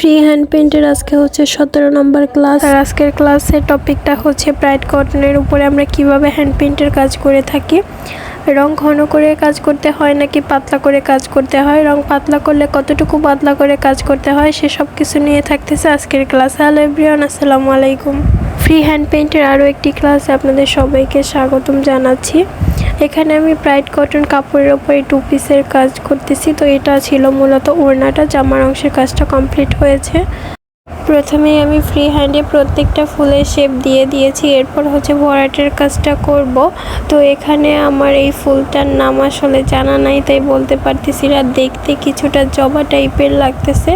Free hand পেইন্টের আজকে হচ্ছে 17 নম্বর class. আর আজকের ক্লাসের টপিকটা হচ্ছে ব্রাইট কটনের উপরে আমরা কিভাবে হ্যান্ড পেইন্টের কাজ করে থাকি। রং ঘন করে কাজ করতে হয় নাকি পাতলা করে কাজ করতে হয়, রং পাতলা করলে কতটুকু পাতলা করে কাজ করতে হয়, সেসব কিছু নিয়ে থাকতেছে আজকের ক্লাস। হ্যালো এভরিওয়ান, আসসালামু আলাইকুম। ফ্রি হ্যান্ড পেইন্টের আরও একটি ক্লাসে আপনাদের সবাইকে স্বাগতম জানাচ্ছি। এখানে আমি ব্রাইট কটন কাপড়ের ওপরে 2 পিসের কাজ করতেছি। তো এটা ছিল মূলত ওড়নাটা, জামার অংশের কাজটা কমপ্লিট হয়েছে। প্রথমেই আমি ফ্রি হ্যান্ডে প্রত্যেকটা ফুলের শেপ দিয়ে দিয়েছি, এরপর হচ্ছে ভরাটের কাজটা করব। তো এখানে আমার এই ফুলটার নাম আসলে জানা নাই, তাই বলতে পারতেছি না, দেখতে কিছুটা জবা টাইপের লাগতেছে।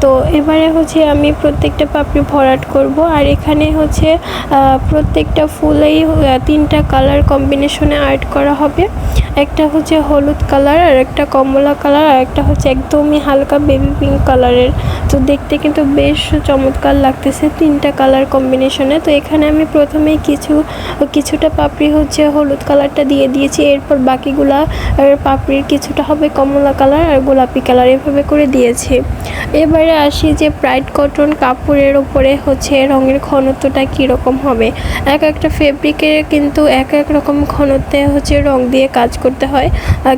তো এবারে হচ্ছে আমি প্রত্যেকটা পাপড়ি ভরাট করব। আর এখানে হচ্ছে প্রত্যেকটা ফুলেই 3টা কালার কম্বিনেশনে আর্ট করা হবে। একটা হচ্ছে হলুদ কালার, আর একটা কমলা কালার, আর একটা হচ্ছে একদমই হালকা বেবি পিঙ্ক কালারের। তো দেখতে কিন্তু বেশ চমৎকার লাগতেছে 3টা কালার কম্বিনেশনে। তো এখানে আমি প্রথমেই কিছুটা পাপড়ি হচ্ছে হলুদ কালারটা দিয়ে দিয়েছি, এরপর বাকিগুলা পাপড়ির কিছুটা হবে কমলা কালার আর গোলাপি কালার, এভাবে করে দিয়েছি। এবারে আসি যে ব্রাইট কটন কাপড়ের উপরে হচ্ছে রঙের ঘনত্বটা কীরকম হবে। এক একটা ফেব্রিকের কিন্তু এক এক রকম ঘনত্বে হচ্ছে রং দিয়ে কাজ করতে হয়।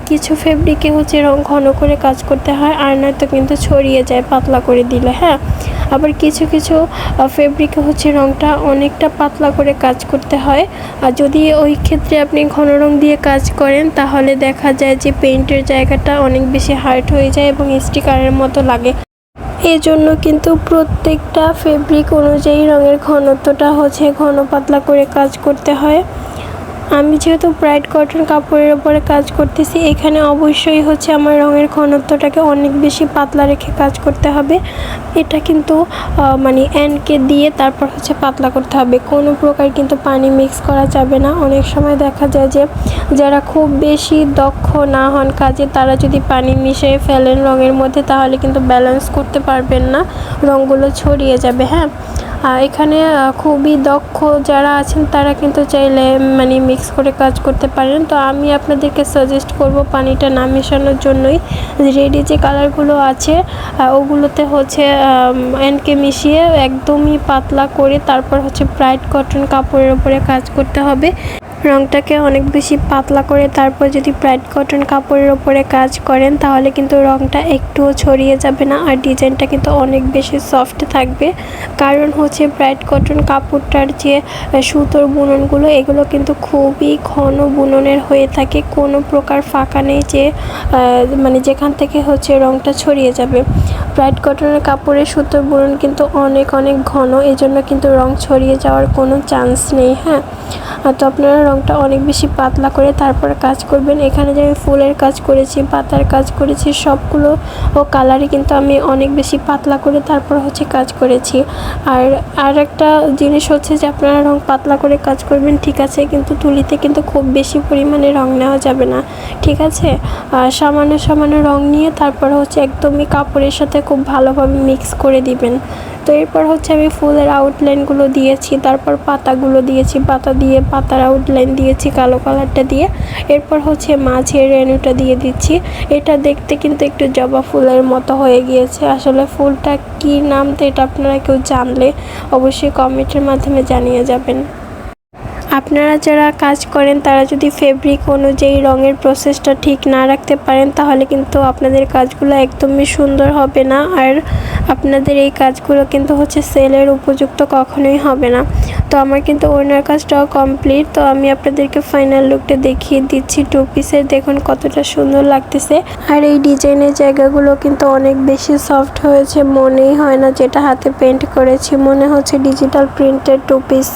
কিছু ফেব্রিকে হচ্ছে রং ঘন করে কাজ করতে হয়, আর নয়তো কিন্তু ছড়িয়ে যায় পাতলা করে দিলে। হ্যাঁ, আবার কিছু ফেব্রিকে হচ্ছে রংটা অনেকটা পাতলা করে কাজ করতে হয়। আর যদি ওই ক্ষেত্রে আপনি ঘন রং দিয়ে কাজ করেন, তাহলে দেখা যায় যে পেইন্টের জায়গাটা অনেক বেশি হার্ড হয়ে যায় এবং স্টিকারের মতো লাগে। এজন্য কিন্তু প্রত্যেকটা ফেব্রিক অনুযায়ী রঙের ঘনত্বটা হচ্ছে ঘন পাতলা করে কাজ করতে হয়। আমি যেহেতু ব্রাইট কটন কাপড়ের উপরে কাজ করতেছি, এখানে অবশ্যই হচ্ছে আমার রঙের ঘনত্বটাকে অনেক বেশি পাতলা রেখে কাজ করতে হবে। এটা কিন্তু মানে এনকে দিয়ে তারপর হচ্ছে পাতলা করতে হবে, কোনো প্রকার কিন্তু পানি মিক্স করা যাবে না। অনেক সময় দেখা যায় যে যারা খুব বেশি দক্ষ না হন কাজে, তারা যদি পানি মিশিয়ে ফেলেন রঙের মধ্যে, তাহলে কিন্তু ব্যালেন্স করতে পারবেন না, রঙগুলো ছড়িয়ে যাবে। হ্যাঁ, এখানে খুবই দক্ষ যারা আছেন তারা কিন্তু চাইলে মানে মিক্স করে কাজ করতে পারেন। তো আমি আপনাদেরকে সাজেস্ট করব পানিটা না মেশানোর জন্যই রেডি যে কালারগুলো আছে ওগুলোতে হচ্ছে এনকে মিশিয়ে একদমই পাতলা করে তারপর হচ্ছে ব্রাইট কটন কাপড়ের উপরে কাজ করতে হবে। রংটাকে অনেক বেশি পাতলা করে তারপর যদি ব্রাইট কটন কাপড়ের ওপরে কাজ করেন, তাহলে কিন্তু রংটা একটুও ছড়িয়ে যাবে না, আর ডিজাইনটা কিন্তু অনেক বেশি সফট থাকবে। কারণ হচ্ছে ব্রাইট কটন কাপড়টার যে সুতোর বুননগুলো, এগুলো কিন্তু খুবই ঘন বুননের হয়ে থাকে, কোনো প্রকার ফাঁকা নেই যে মানে যেখান থেকে হচ্ছে রংটা ছড়িয়ে যাবে। ব্রাইট কটনের কাপড়ের সুতোর বুনন কিন্তু অনেক ঘন, এজন্য কিন্তু রং ছড়িয়ে যাওয়ার কোনো চান্স নেই। হ্যাঁ, তো আপনারা রংটা অনেক বেশি পাতলা করে তারপরে কাজ করবেন। এখানে যে আমি ফুলের কাজ করেছি, পাতার কাজ করেছি, সবগুলো কালারই কিন্তু আমি অনেক বেশি পাতলা করে তারপর হচ্ছে কাজ করেছি। আর একটা জিনিস হচ্ছে যে আপনারা রং পাতলা করে কাজ করবেন, ঠিক আছে, কিন্তু তুলিতে কিন্তু খুব বেশি পরিমাণে রং নেওয়া যাবে না, ঠিক আছে। সামান্য রং নিয়ে তারপর হচ্ছে একদমই কাপড়ের সাথে খুব ভালোভাবে মিক্স করে দিবেন। তো এরপর হচ্ছে আমি ফুলের আউটলাইনগুলো দিয়েছি, তারপর পাতাগুলো দিয়েছি, পাতা দিয়ে পাতার আউটলাইন দিয়েছি কালো কালারটা দিয়ে। এরপর হচ্ছে মাঝের রেণুটা দিয়ে দিচ্ছি। এটা দেখতে কিন্তু একটু জবা ফুলের মতো হয়ে গিয়েছে। আসলে ফুলটা কী নাম, তো এটা আপনারা কেউ জানলে অবশ্যই কমেন্টের মাধ্যমে জানিয়ে যাবেন। আপনারা যারা কাজ করেন তারা যদি ফেব্রিক অনুযায়ী রঙের প্রসেসটা ঠিক না রাখতে পারেন, তাহলে কিন্তু আপনাদের কাজগুলো একদমই সুন্দর হবে না, আর আপনাদের এই কাজগুলো কিন্তু হচ্ছে সেলের উপযুক্ত কখনোই হবে না। তো আমার কিন্তু ওড়নার কাজটাও কমপ্লিট। তো আমি আপনাদেরকে ফাইনাল লুকটা দেখিয়ে দিচ্ছি 2 পিসের, দেখুন কতটা সুন্দর লাগতেছে। আর এই ডিজাইনের জায়গাগুলো কিন্তু অনেক বেশি সফট হয়েছে, মনেই হয় না যেটা হাতে পেন্ট করেছি, মনে হচ্ছে ডিজিটাল প্রিন্টেড 2 পিস।